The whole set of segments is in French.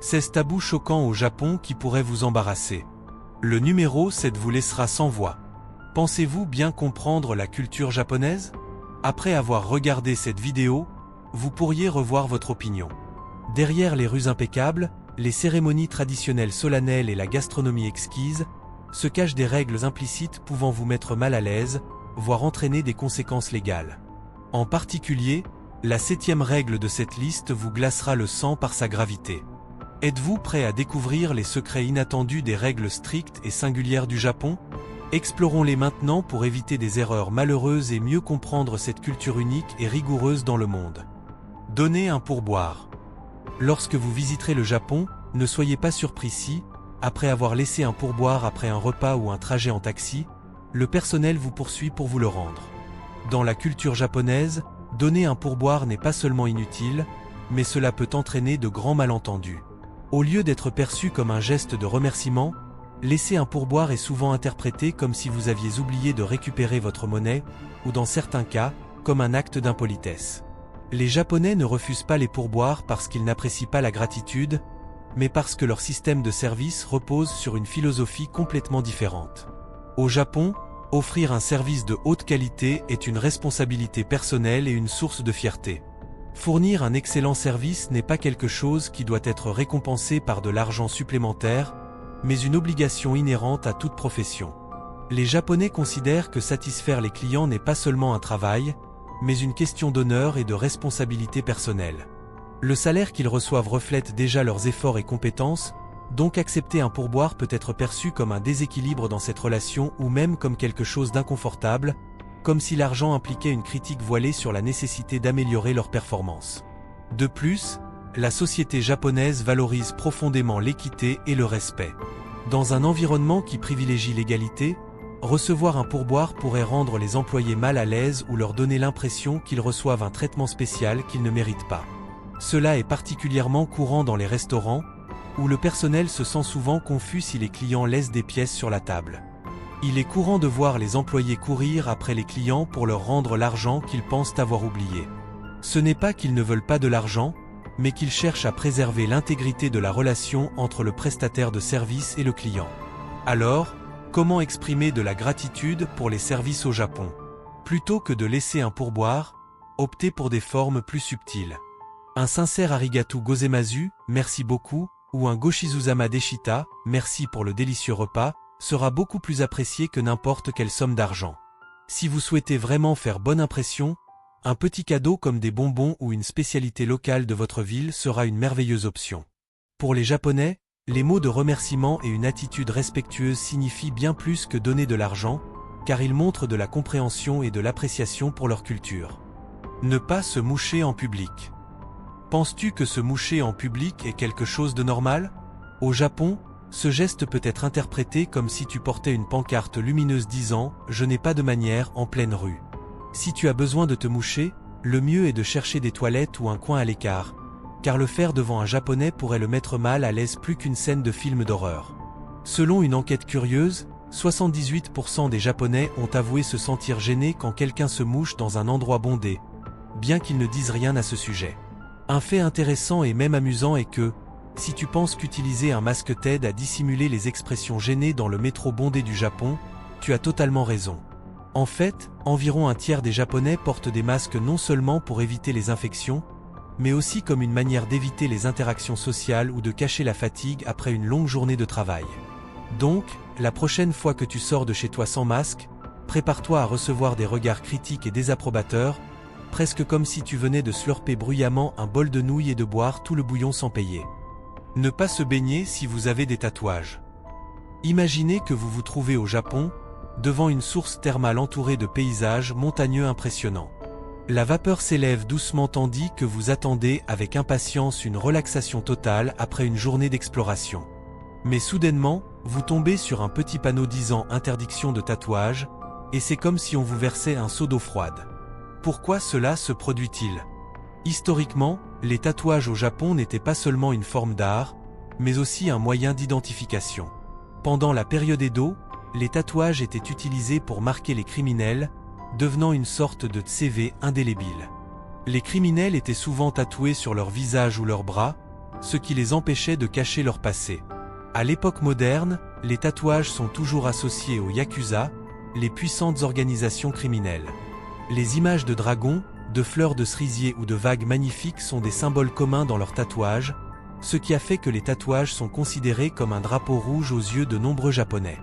16 tabous choquants au Japon qui pourraient vous embarrasser. Le numéro 7 vous laissera sans voix. Pensez-vous bien comprendre la culture japonaise? Après avoir regardé cette vidéo, vous pourriez revoir votre opinion. Derrière les rues impeccables, les cérémonies traditionnelles solennelles et la gastronomie exquise, se cachent des règles implicites pouvant vous mettre mal à l'aise, voire entraîner des conséquences légales. En particulier, la 7e règle de cette liste vous glacera le sang par sa gravité. Êtes-vous prêt à découvrir les secrets inattendus des règles strictes et singulières du Japon? Explorons-les maintenant pour éviter des erreurs malheureuses et mieux comprendre cette culture unique et rigoureuse dans le monde. Donnez un pourboire. Lorsque vous visiterez le Japon, ne soyez pas surpris si, après avoir laissé un pourboire après un repas ou un trajet en taxi, le personnel vous poursuit pour vous le rendre. Dans la culture japonaise, donner un pourboire n'est pas seulement inutile, mais cela peut entraîner de grands malentendus. Au lieu d'être perçu comme un geste de remerciement, laisser un pourboire est souvent interprété comme si vous aviez oublié de récupérer votre monnaie, ou dans certains cas, comme un acte d'impolitesse. Les Japonais ne refusent pas les pourboires parce qu'ils n'apprécient pas la gratitude, mais parce que leur système de service repose sur une philosophie complètement différente. Au Japon, offrir un service de haute qualité est une responsabilité personnelle et une source de fierté. Fournir un excellent service n'est pas quelque chose qui doit être récompensé par de l'argent supplémentaire, mais une obligation inhérente à toute profession. Les Japonais considèrent que satisfaire les clients n'est pas seulement un travail, mais une question d'honneur et de responsabilité personnelle. Le salaire qu'ils reçoivent reflète déjà leurs efforts et compétences, donc accepter un pourboire peut être perçu comme un déséquilibre dans cette relation ou même comme quelque chose d'inconfortable, comme si l'argent impliquait une critique voilée sur la nécessité d'améliorer leur performance. De plus, la société japonaise valorise profondément l'équité et le respect. Dans un environnement qui privilégie l'égalité, recevoir un pourboire pourrait rendre les employés mal à l'aise ou leur donner l'impression qu'ils reçoivent un traitement spécial qu'ils ne méritent pas. Cela est particulièrement courant dans les restaurants, où le personnel se sent souvent confus si les clients laissent des pièces sur la table. Il est courant de voir les employés courir après les clients pour leur rendre l'argent qu'ils pensent avoir oublié. Ce n'est pas qu'ils ne veulent pas de l'argent, mais qu'ils cherchent à préserver l'intégrité de la relation entre le prestataire de service et le client. Alors, comment exprimer de la gratitude pour les services au Japon? Plutôt que de laisser un pourboire, optez pour des formes plus subtiles. Un sincère arigato gozaimasu, merci beaucoup, ou un goshizuzama deshita, merci pour le délicieux repas, sera beaucoup plus apprécié que n'importe quelle somme d'argent. Si vous souhaitez vraiment faire bonne impression, un petit cadeau comme des bonbons ou une spécialité locale de votre ville sera une merveilleuse option. Pour les Japonais, les mots de remerciement et une attitude respectueuse signifient bien plus que donner de l'argent, car ils montrent de la compréhension et de l'appréciation pour leur culture. Ne pas se moucher en public. Penses-tu que se moucher en public est quelque chose de normal? Au Japon, ce geste peut être interprété comme si tu portais une pancarte lumineuse disant « Je n'ai pas de manière » en pleine rue. Si tu as besoin de te moucher, le mieux est de chercher des toilettes ou un coin à l'écart, car le faire devant un Japonais pourrait le mettre mal à l'aise plus qu'une scène de film d'horreur. Selon une enquête curieuse, 78% des Japonais ont avoué se sentir gênés quand quelqu'un se mouche dans un endroit bondé, bien qu'ils ne disent rien à ce sujet. Un fait intéressant et même amusant est que, si tu penses qu'utiliser un masque t'aide à dissimuler les expressions gênées dans le métro bondé du Japon, tu as totalement raison. En fait, environ un tiers des Japonais portent des masques non seulement pour éviter les infections, mais aussi comme une manière d'éviter les interactions sociales ou de cacher la fatigue après une longue journée de travail. Donc, la prochaine fois que tu sors de chez toi sans masque, prépare-toi à recevoir des regards critiques et désapprobateurs, presque comme si tu venais de slurper bruyamment un bol de nouilles et de boire tout le bouillon sans payer. Ne pas se baigner si vous avez des tatouages. Imaginez que vous vous trouvez au Japon, devant une source thermale entourée de paysages montagneux impressionnants. La vapeur s'élève doucement tandis que vous attendez avec impatience une relaxation totale après une journée d'exploration. Mais soudainement, vous tombez sur un petit panneau disant « Interdiction de tatouage » et c'est comme si on vous versait un seau d'eau froide. Pourquoi cela se produit-il? Historiquement, les tatouages au Japon n'étaient pas seulement une forme d'art, mais aussi un moyen d'identification. Pendant la période Edo, les tatouages étaient utilisés pour marquer les criminels, devenant une sorte de CV indélébile. Les criminels étaient souvent tatoués sur leur visage ou leurs bras, ce qui les empêchait de cacher leur passé. À l'époque moderne, les tatouages sont toujours associés aux yakuza, les puissantes organisations criminelles. Les images de dragons, de fleurs de cerisier ou de vagues magnifiques sont des symboles communs dans leurs tatouages, ce qui a fait que les tatouages sont considérés comme un drapeau rouge aux yeux de nombreux Japonais.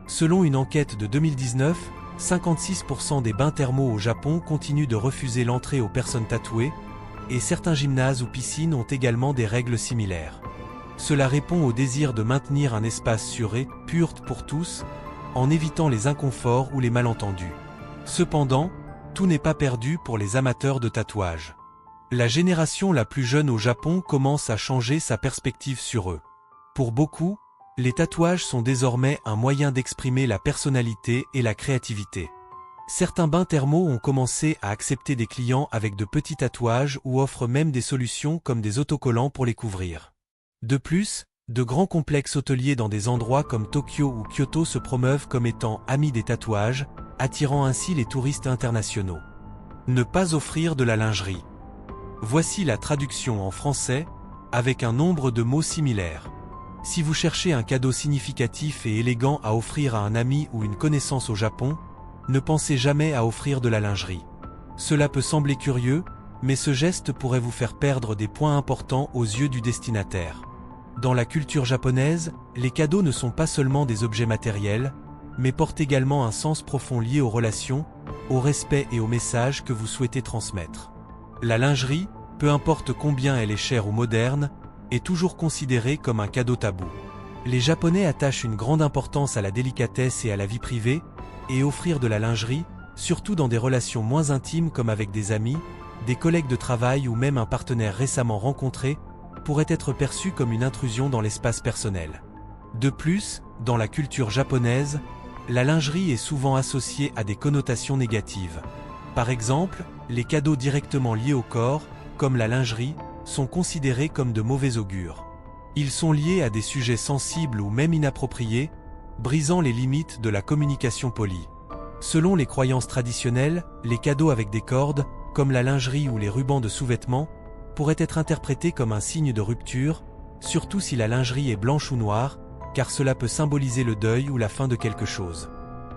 Selon une enquête de 2019, 56% des bains thermaux au Japon continuent de refuser l'entrée aux personnes tatouées, et certains gymnases ou piscines ont également des règles similaires. Cela répond au désir de maintenir un espace sûr et pur pour tous, en évitant les inconforts ou les malentendus. Cependant, tout n'est pas perdu pour les amateurs de tatouages. La génération la plus jeune au Japon commence à changer sa perspective sur eux. Pour beaucoup, les tatouages sont désormais un moyen d'exprimer la personnalité et la créativité. Certains bains thermaux ont commencé à accepter des clients avec de petits tatouages ou offrent même des solutions comme des autocollants pour les couvrir. De plus, de grands complexes hôteliers dans des endroits comme Tokyo ou Kyoto se promeuvent comme étant amis des tatouages, attirant ainsi les touristes internationaux. Ne pas offrir de la lingerie. Voici la traduction en français, avec un nombre de mots similaires. Si vous cherchez un cadeau significatif et élégant à offrir à un ami ou une connaissance au Japon, ne pensez jamais à offrir de la lingerie. Cela peut sembler curieux, mais ce geste pourrait vous faire perdre des points importants aux yeux du destinataire. Dans la culture japonaise, les cadeaux ne sont pas seulement des objets matériels, mais portent également un sens profond lié aux relations, au respect et au message que vous souhaitez transmettre. La lingerie, peu importe combien elle est chère ou moderne, est toujours considérée comme un cadeau tabou. Les Japonais attachent une grande importance à la délicatesse et à la vie privée, et offrir de la lingerie, surtout dans des relations moins intimes comme avec des amis, des collègues de travail ou même un partenaire récemment rencontré, pourrait être perçu comme une intrusion dans l'espace personnel. De plus, dans la culture japonaise, la lingerie est souvent associée à des connotations négatives. Par exemple, les cadeaux directement liés au corps, comme la lingerie, sont considérés comme de mauvais augure. Ils sont liés à des sujets sensibles ou même inappropriés, brisant les limites de la communication polie. Selon les croyances traditionnelles, les cadeaux avec des cordes, comme la lingerie ou les rubans de sous-vêtements, pourraient être interprétés comme un signe de rupture, surtout si la lingerie est blanche ou noire, car cela peut symboliser le deuil ou la fin de quelque chose.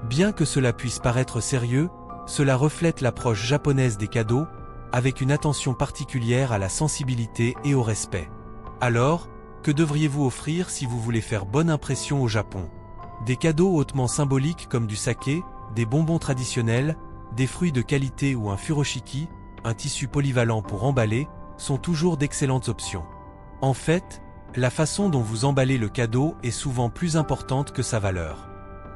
Bien que cela puisse paraître sérieux, cela reflète l'approche japonaise des cadeaux, avec une attention particulière à la sensibilité et au respect. Alors, que devriez-vous offrir si vous voulez faire bonne impression au Japon? Des cadeaux hautement symboliques comme du saké, des bonbons traditionnels, des fruits de qualité ou un furoshiki, un tissu polyvalent pour emballer, sont toujours d'excellentes options. En fait, la façon dont vous emballez le cadeau est souvent plus importante que sa valeur.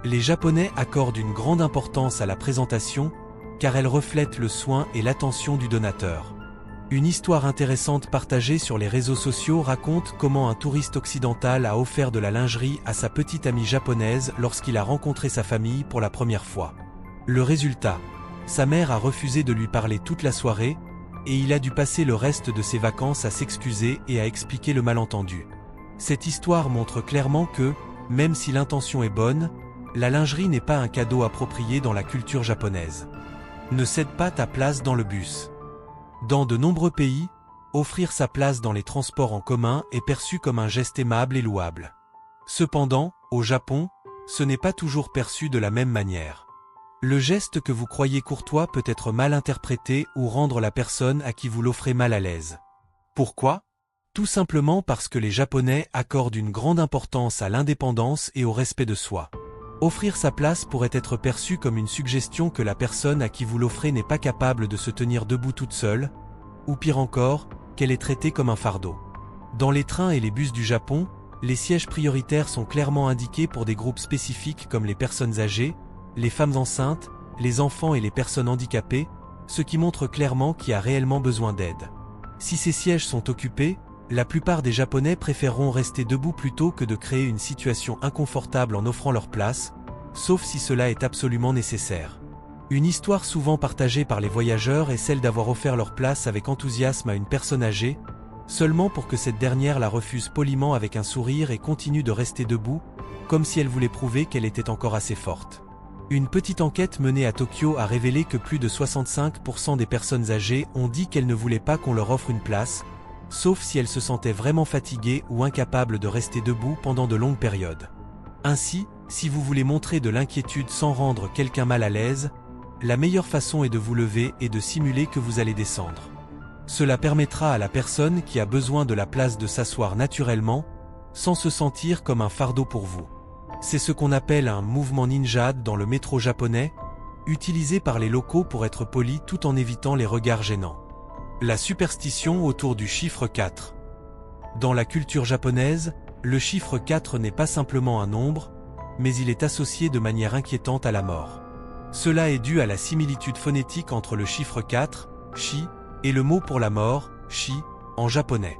Les Japonais accordent une grande importance à la présentation, car elle reflète le soin et l'attention du donateur. Une histoire intéressante partagée sur les réseaux sociaux raconte comment un touriste occidental a offert de la lingerie à sa petite amie japonaise lorsqu'il a rencontré sa famille pour la première fois. Le résultat, sa mère a refusé de lui parler toute la soirée, et il a dû passer le reste de ses vacances à s'excuser et à expliquer le malentendu. Cette histoire montre clairement que, même si l'intention est bonne, la lingerie n'est pas un cadeau approprié dans la culture japonaise. Ne cède pas ta place dans le bus. Dans de nombreux pays, offrir sa place dans les transports en commun est perçu comme un geste aimable et louable. Cependant, au Japon, ce n'est pas toujours perçu de la même manière. Le geste que vous croyez courtois peut être mal interprété ou rendre la personne à qui vous l'offrez mal à l'aise. Pourquoi? Tout simplement parce que les Japonais accordent une grande importance à l'indépendance et au respect de soi. Offrir sa place pourrait être perçu comme une suggestion que la personne à qui vous l'offrez n'est pas capable de se tenir debout toute seule, ou pire encore, qu'elle est traitée comme un fardeau. Dans les trains et les bus du Japon, les sièges prioritaires sont clairement indiqués pour des groupes spécifiques comme les personnes âgées, les femmes enceintes, les enfants et les personnes handicapées, ce qui montre clairement qui a réellement besoin d'aide. Si ces sièges sont occupés, la plupart des Japonais préféreront rester debout plutôt que de créer une situation inconfortable en offrant leur place, sauf si cela est absolument nécessaire. Une histoire souvent partagée par les voyageurs est celle d'avoir offert leur place avec enthousiasme à une personne âgée, seulement pour que cette dernière la refuse poliment avec un sourire et continue de rester debout, comme si elle voulait prouver qu'elle était encore assez forte. Une petite enquête menée à Tokyo a révélé que plus de 65% des personnes âgées ont dit qu'elles ne voulaient pas qu'on leur offre une place, sauf si elles se sentaient vraiment fatiguées ou incapables de rester debout pendant de longues périodes. Ainsi, si vous voulez montrer de l'inquiétude sans rendre quelqu'un mal à l'aise, la meilleure façon est de vous lever et de simuler que vous allez descendre. Cela permettra à la personne qui a besoin de la place de s'asseoir naturellement, sans se sentir comme un fardeau pour vous. C'est ce qu'on appelle un mouvement ninja dans le métro japonais, utilisé par les locaux pour être poli tout en évitant les regards gênants. La superstition autour du chiffre 4. Dans la culture japonaise, le chiffre 4 n'est pas simplement un nombre, mais il est associé de manière inquiétante à la mort. Cela est dû à la similitude phonétique entre le chiffre 4, shi, et le mot pour la mort, shi, en japonais.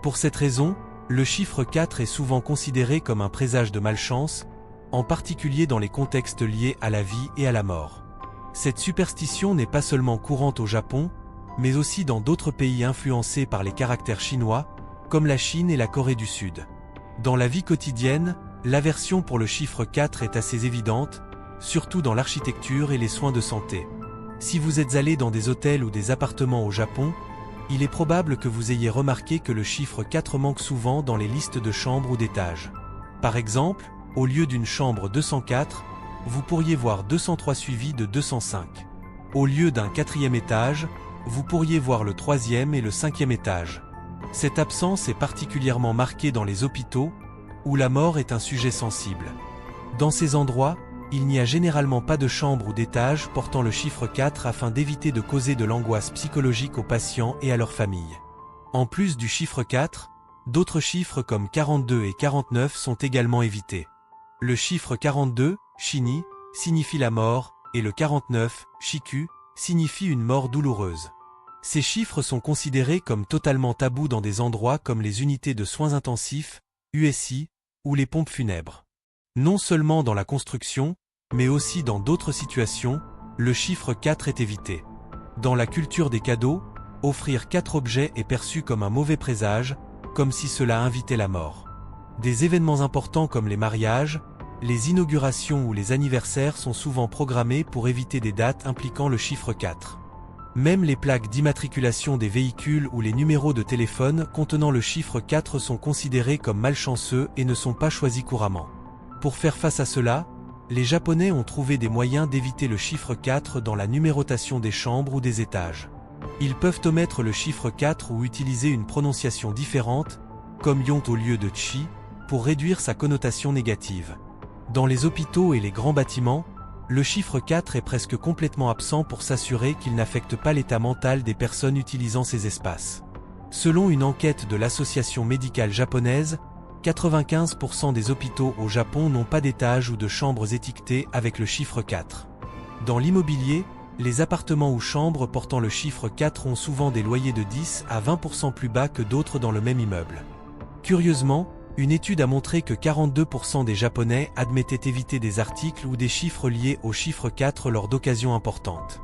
Pour cette raison, le chiffre 4 est souvent considéré comme un présage de malchance, en particulier dans les contextes liés à la vie et à la mort. Cette superstition n'est pas seulement courante au Japon, mais aussi dans d'autres pays influencés par les caractères chinois, comme la Chine et la Corée du Sud. Dans la vie quotidienne, l'aversion pour le chiffre 4 est assez évidente, surtout dans l'architecture et les soins de santé. Si vous êtes allé dans des hôtels ou des appartements au Japon, il est probable que vous ayez remarqué que le chiffre 4 manque souvent dans les listes de chambres ou d'étages. Par exemple, au lieu d'une chambre 204, vous pourriez voir 203 suivi de 205. Au lieu d'un 4e étage, vous pourriez voir le 3e et le 5e étage. Cette absence est particulièrement marquée dans les hôpitaux, où la mort est un sujet sensible. Dans ces endroits, il n'y a généralement pas de chambre ou d'étage portant le chiffre 4 afin d'éviter de causer de l'angoisse psychologique aux patients et à leurs familles. En plus du chiffre 4, d'autres chiffres comme 42 et 49 sont également évités. Le chiffre 42, shini, signifie la mort, et le 49, shiku, signifie une mort douloureuse. Ces chiffres sont considérés comme totalement tabous dans des endroits comme les unités de soins intensifs, USI, ou les pompes funèbres. Non seulement dans la construction, mais aussi dans d'autres situations, le chiffre 4 est évité. Dans la culture des cadeaux, offrir 4 objets est perçu comme un mauvais présage, comme si cela invitait la mort. Des événements importants comme les mariages, les inaugurations ou les anniversaires sont souvent programmés pour éviter des dates impliquant le chiffre 4. Même les plaques d'immatriculation des véhicules ou les numéros de téléphone contenant le chiffre 4 sont considérés comme malchanceux et ne sont pas choisis couramment. Pour faire face à cela, les Japonais ont trouvé des moyens d'éviter le chiffre 4 dans la numérotation des chambres ou des étages. Ils peuvent omettre le chiffre 4 ou utiliser une prononciation différente, comme yont au lieu de chi, pour réduire sa connotation négative. Dans les hôpitaux et les grands bâtiments, le chiffre 4 est presque complètement absent pour s'assurer qu'il n'affecte pas l'état mental des personnes utilisant ces espaces. Selon une enquête de l'Association médicale japonaise, 95% des hôpitaux au Japon n'ont pas d'étage ou de chambres étiquetées avec le chiffre 4. Dans l'immobilier, les appartements ou chambres portant le chiffre 4 ont souvent des loyers de 10 à 20% plus bas que d'autres dans le même immeuble. Curieusement, une étude a montré que 42% des Japonais admettaient éviter des articles ou des chiffres liés au chiffre 4 lors d'occasions importantes.